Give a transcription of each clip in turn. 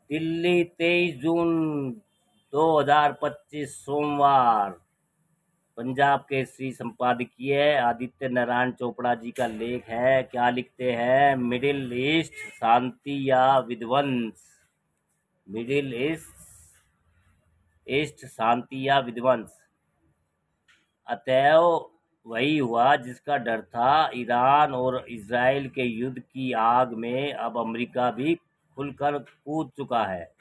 दिल्ली 23 जून 2025 सोमवार। पंजाब केसरी संपादकीय आदित्य नारायण चोपड़ा जी का लेख है। क्या लिखते हैं? मिडिल ईस्ट शांति या विध्वंस। मिडिल ईस्ट शांति या विध्वंस। अतएव वही हुआ जिसका डर था। ईरान और इजराइल के युद्ध की आग में अब अमेरिका भी खुलकर कूद चुका है।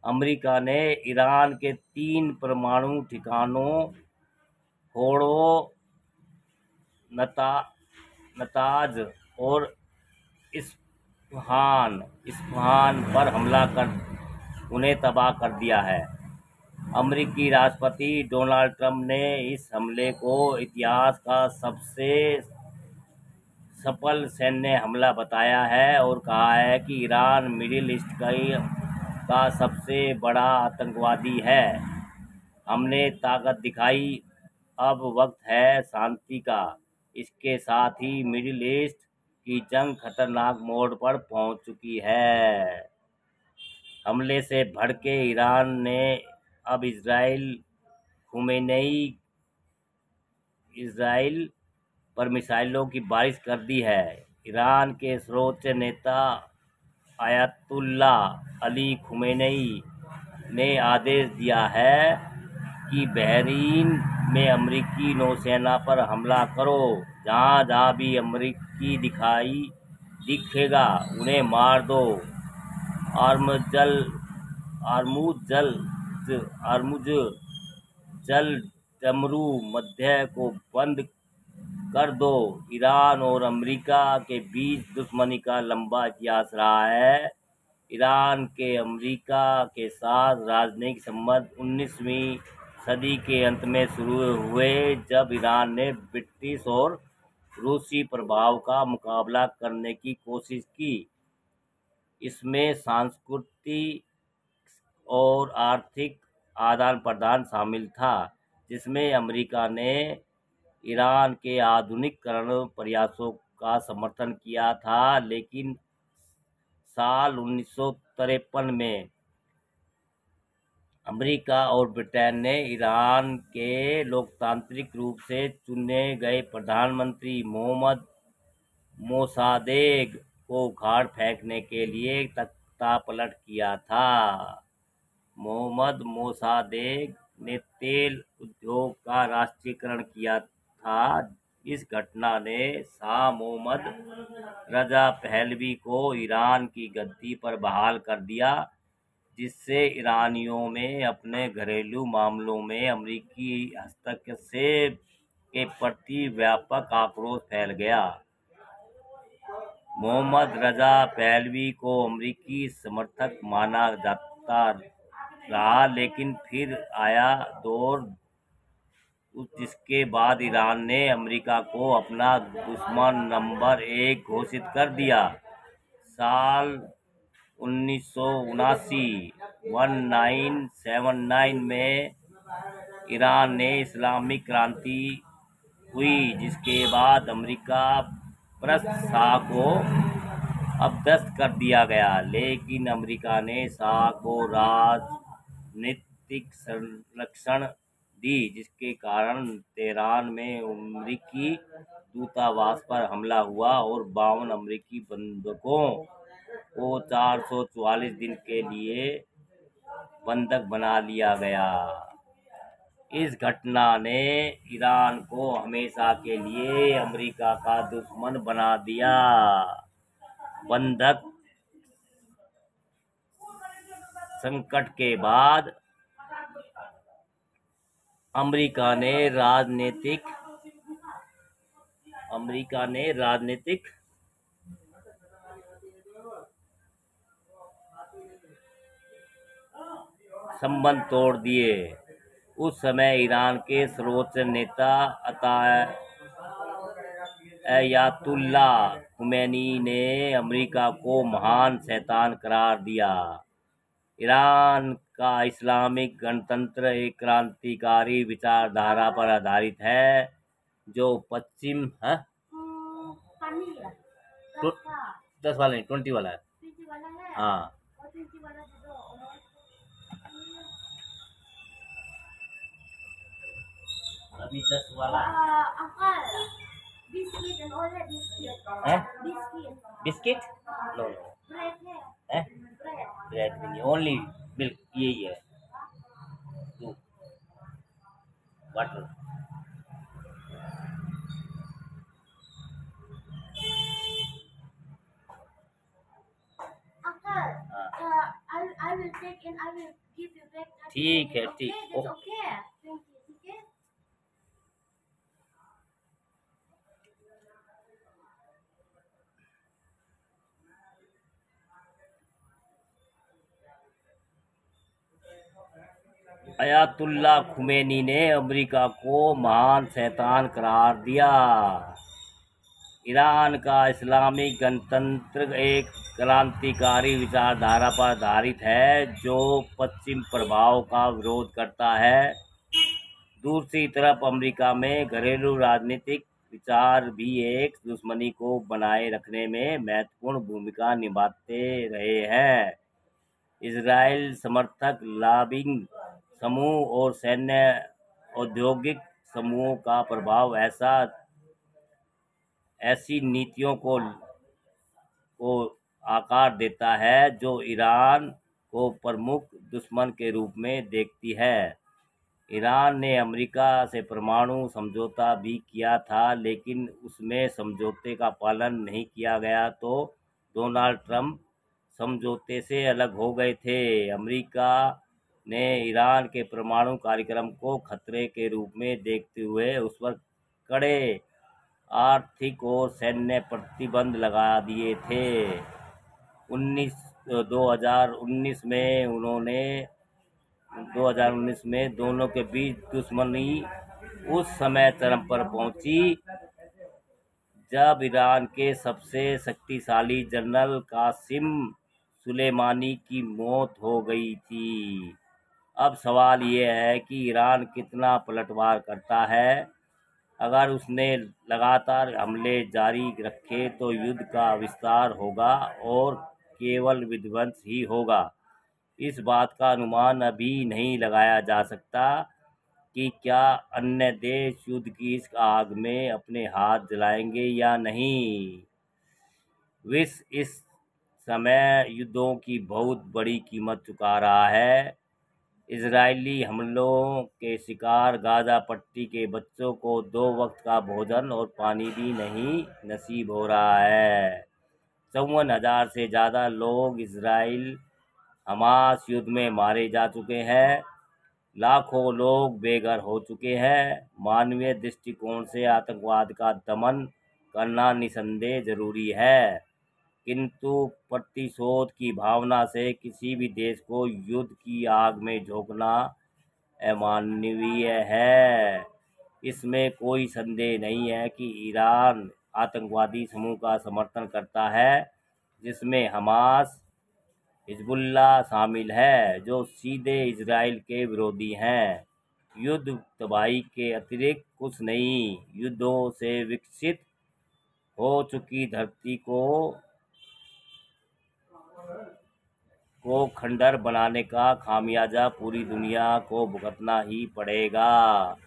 अमेरिका ने ईरान के 3 परमाणु ठिकानों फोर्डो, नताज और इस्फहान पर हमला कर उन्हें तबाह कर दिया है। अमेरिकी राष्ट्रपति डोनाल्ड ट्रंप ने इस हमले को इतिहास का सबसे सफल सैन्य हमला बताया है और कहा है कि ईरान मिडिल ईस्ट का सबसे बड़ा आतंकवादी है। हमने ताकत दिखाई, अब वक्त है शांति का। इसके साथ ही मिडिल ईस्ट की जंग खतरनाक मोड़ पर पहुंच चुकी है। हमले से भड़के ईरान ने अब इजराइल पर मिसाइलों की बारिश कर दी है। ईरान के सर्वोच्च नेता आयतुल्ला अली खुमैनी ने आदेश दिया है कि बहरीन में अमेरिकी नौसेना पर हमला करो। जहां जहां भी अमेरिकी दिखेगा उन्हें मार दो। आर्मुज जल डमरू मध्य को बंद कर दो। ईरान और अमेरिका के बीच दुश्मनी का लंबा इतिहास रहा है। ईरान के अमेरिका के साथ राजनयिक संबंध 19वीं सदी के अंत में शुरू हुए, जब ईरान ने ब्रिटिश और रूसी प्रभाव का मुकाबला करने की कोशिश की। इसमें सांस्कृतिक और आर्थिक आदान प्रदान शामिल था, जिसमें अमेरिका ने ईरान के आधुनिकीकरण प्रयासों का समर्थन किया था। लेकिन साल 1953 में अमेरिका और ब्रिटेन ने ईरान के लोकतांत्रिक रूप से चुने गए प्रधानमंत्री मोहम्मद मोसादेक को उखाड़ फेंकने के लिए तख्तापलट किया था। मोहम्मद मोसादेक ने तेल उद्योग का राष्ट्रीयकरण किया था। इस घटना ने शाह मोहम्मद रजा पहलवी को ईरान की गद्दी पर बहाल कर दिया, जिससे ईरानियों में अपने घरेलू मामलों में अमेरिकी हस्तक्षेप के प्रति व्यापक आक्रोश फैल गया। मोहम्मद रजा पहलवी को अमेरिकी समर्थक माना जाता रहा, लेकिन फिर आया दौर जिसके बाद ईरान ने अमेरिका को अपना दुश्मन नंबर 1 घोषित कर दिया। साल 1979 में ईरान में इस्लामिक क्रांति हुई, जिसके बाद अमेरिका परस्त शाह को अपदस्थ कर दिया गया। लेकिन अमेरिका ने शाह को राजनीतिक संरक्षण दी, जिसके कारण तेहरान में अमेरिकी दूतावास पर हमला हुआ और 52 अमेरिकी बंधकों को 444 दिन के लिए बंधक बना लिया गया। इस घटना ने ईरान को हमेशा के लिए अमेरिका का दुश्मन बना दिया। बंधक संकट के बाद अमेरिका ने राजनीतिक संबंध तोड़ दिए। उस समय ईरान के सर्वोच्च नेता अयातुल्ला खुमैनी ने अमेरिका को महान शैतान करार दिया। ईरान का इस्लामिक गणतंत्र एक क्रांतिकारी विचारधारा पर आधारित है, जो पश्चिम 10 वाला नहीं 20 वाला है। हाँ, अभी 10 वाला uncle biscuit and all biscuit है। Biscuit biscuit? No no. Bread है? ब्रेड ब्रेड भी नहीं, ओनली मिल्क, यही है। दूध, वाटर। Uncle, हाँ I will take and I will give you back. ठीक है, Okay, ठीक। that's okay. Thank you. Okay. Ayatollah Khomeini ने अमेरिका को महान शैतान करार दिया। ईरान का इस्लामिक गणतंत्र एक क्रांतिकारी विचारधारा पर आधारित है जो पश्चिम प्रभाव का विरोध करता है। दूसरी तरफ अमेरिका में घरेलू राजनीतिक विचार भी एक दुश्मनी को बनाए रखने में महत्वपूर्ण भूमिका निभाते रहे हैं। इजराइल समर्थक लॉबिंग समूह और सैन्य औद्योगिक समूहों का प्रभाव ऐसी नीतियों को आकार देता है जो ईरान को प्रमुख दुश्मन के रूप में देखती है। ईरान ने अमेरिका से परमाणु समझौता भी किया था, लेकिन उसमें समझौते का पालन नहीं किया गया तो डोनाल्ड ट्रंप समझौते से अलग हो गए थे। अमेरिका ने ईरान के परमाणु कार्यक्रम को खतरे के रूप में देखते हुए उस पर कड़े आर्थिक और सैन्य प्रतिबंध लगा दिए थे। 2019 में दोनों के बीच दुश्मनी उस समय चरम पर पहुंची जब ईरान के सबसे शक्तिशाली जनरल कासिम सुलेमानी की मौत हो गई थी। अब सवाल ये है कि ईरान कितना पलटवार करता है। अगर उसने लगातार हमले जारी रखे तो युद्ध का विस्तार होगा और केवल विध्वंस ही होगा। इस बात का अनुमान अभी नहीं लगाया जा सकता कि क्या अन्य देश युद्ध की इस आग में अपने हाथ जलाएंगे या नहीं। विश्व इस समय युद्धों की बहुत बड़ी कीमत चुका रहा है। इजरायली हमलों के शिकार गाजा पट्टी के बच्चों को 2 वक्त का भोजन और पानी भी नहीं नसीब हो रहा है। 54,000 से ज़्यादा लोग इजराइल हमास युद्ध में मारे जा चुके हैं। लाखों लोग बेघर हो चुके हैं। मानवीय दृष्टिकोण से आतंकवाद का दमन करना निसंदेह जरूरी है, किंतु प्रतिशोध की भावना से किसी भी देश को युद्ध की आग में झोंकना अमानवीय है। इसमें कोई संदेह नहीं है कि ईरान आतंकवादी समूह का समर्थन करता है, जिसमें हमास, हिजबुल्लाह शामिल है, जो सीधे इजराइल के विरोधी हैं। युद्ध तबाही के अतिरिक्त कुछ नहीं। युद्धों से विकसित हो चुकी धरती को खंडर बनाने का खामियाजा पूरी दुनिया को भुगतना ही पड़ेगा।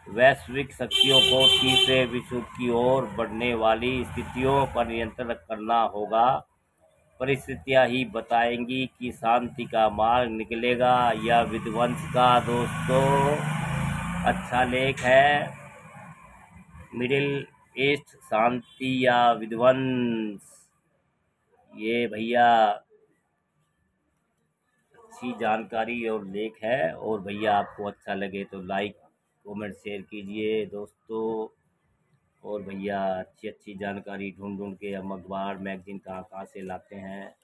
वैश्विक शक्तियों को तीसरे विश्व युद्ध की ओर बढ़ने वाली स्थितियों पर नियंत्रण करना होगा। परिस्थितियां ही बताएंगी कि शांति का मार्ग निकलेगा या विध्वंस का। दोस्तों, अच्छा लेख है, मिडिल ईस्ट शांति या विध्वंस। ये भैया अच्छी जानकारी और लेख है। और भैया आपको अच्छा लगे तो लाइक कमेंट शेयर कीजिए दोस्तों। और भैया अच्छी अच्छी जानकारी ढूंढ ढूंढ के हम अखबार मैगजीन कहाँ से लाते हैं।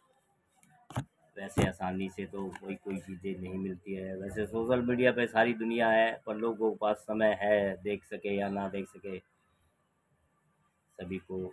वैसे आसानी से तो कोई चीज़ें नहीं मिलती है। वैसे सोशल मीडिया पे सारी दुनिया है, पर लोगों के पास समय है, देख सके या ना देख सके, सभी को